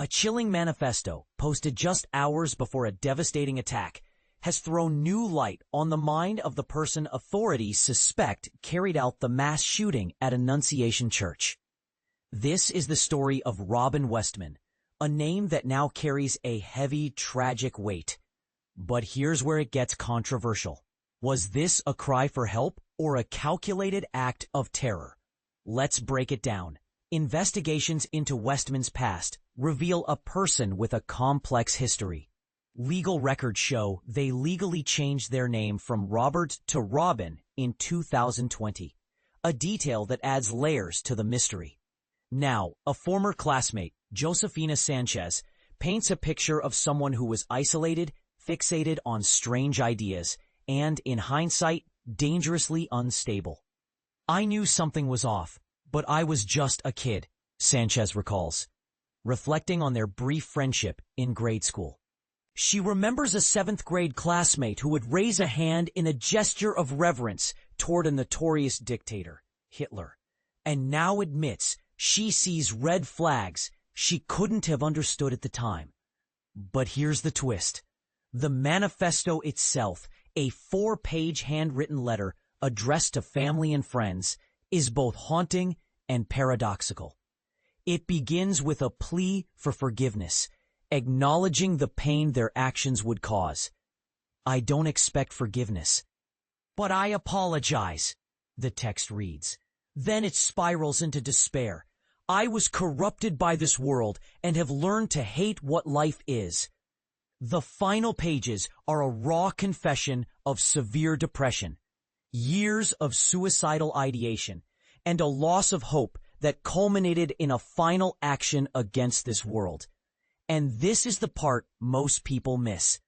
A chilling manifesto, posted just hours before a devastating attack, has thrown new light on the mind of the person authorities suspect carried out the mass shooting at Annunciation Church. This is the story of Robin Westman, a name that now carries a heavy, tragic weight. But here's where it gets controversial. Was this a cry for help or a calculated act of terror? Let's break it down. Investigations into Westman's past reveal a person with a complex history. Legal records show they legally changed their name from Robert to Robin in 2020, a detail that adds layers to the mystery. Now, a former classmate, Josefina Sanchez, paints a picture of someone who was isolated, fixated on strange ideas, and, in hindsight, dangerously unstable. "I knew something was off, but I was just a kid," Sanchez recalls, reflecting on their brief friendship in grade school. She remembers a seventh-grade classmate who would raise a hand in a gesture of reverence toward a notorious dictator, Hitler, and now admits she sees red flags she couldn't have understood at the time. But here's the twist. The manifesto itself, a 4-page handwritten letter addressed to family and friends, is both haunting and paradoxical. It begins with a plea for forgiveness, acknowledging the pain their actions would cause. "I don't expect forgiveness, but I apologize," the text reads. Then it spirals into despair. "I was corrupted by this world and have learned to hate what life is." The final pages are a raw confession of severe depression, years of suicidal ideation, and a loss of hope that culminated in a final action against this world. And this is the part most people miss.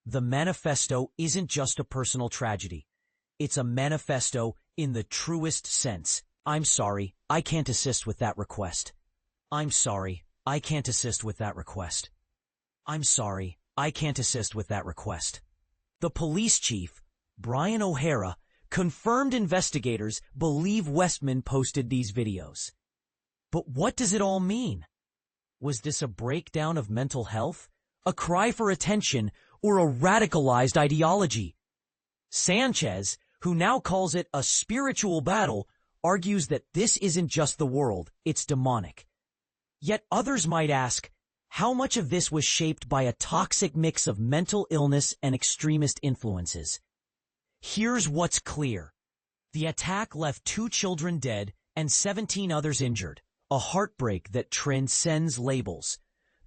The manifesto isn't just a personal tragedy. It's a manifesto in the truest sense. "I'm sorry, I can't assist with that request. I'm sorry, I can't assist with that request. I'm sorry, I can't assist with that request." The police chief, Brian O'Hara, confirmed investigators believe Westman posted these videos. But what does it all mean? Was this a breakdown of mental health, a cry for attention, or a radicalized ideology? Sanchez, who now calls it a spiritual battle, argues that this isn't just the world, it's demonic. Yet others might ask, how much of this was shaped by a toxic mix of mental illness and extremist influences? Here's what's clear. The attack left 2 children dead and 17 others injured, a heartbreak that transcends labels.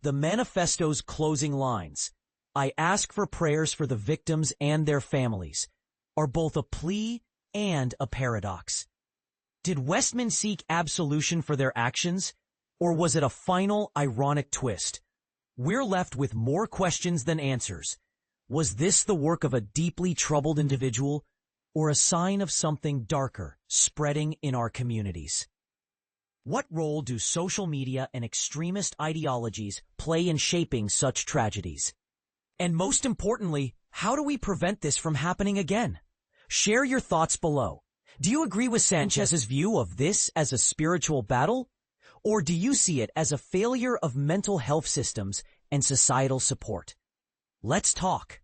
The manifesto's closing lines, "I ask for prayers for the victims and their families," are both a plea and a paradox. Did Westman seek absolution for their actions, or was it a final, ironic twist? We're left with more questions than answers. Was this the work of a deeply troubled individual, or a sign of something darker spreading in our communities? What role do social media and extremist ideologies play in shaping such tragedies? And most importantly, how do we prevent this from happening again? Share your thoughts below. Do you agree with Sanchez's view of this as a spiritual battle? Or do you see it as a failure of mental health systems and societal support? Let's talk.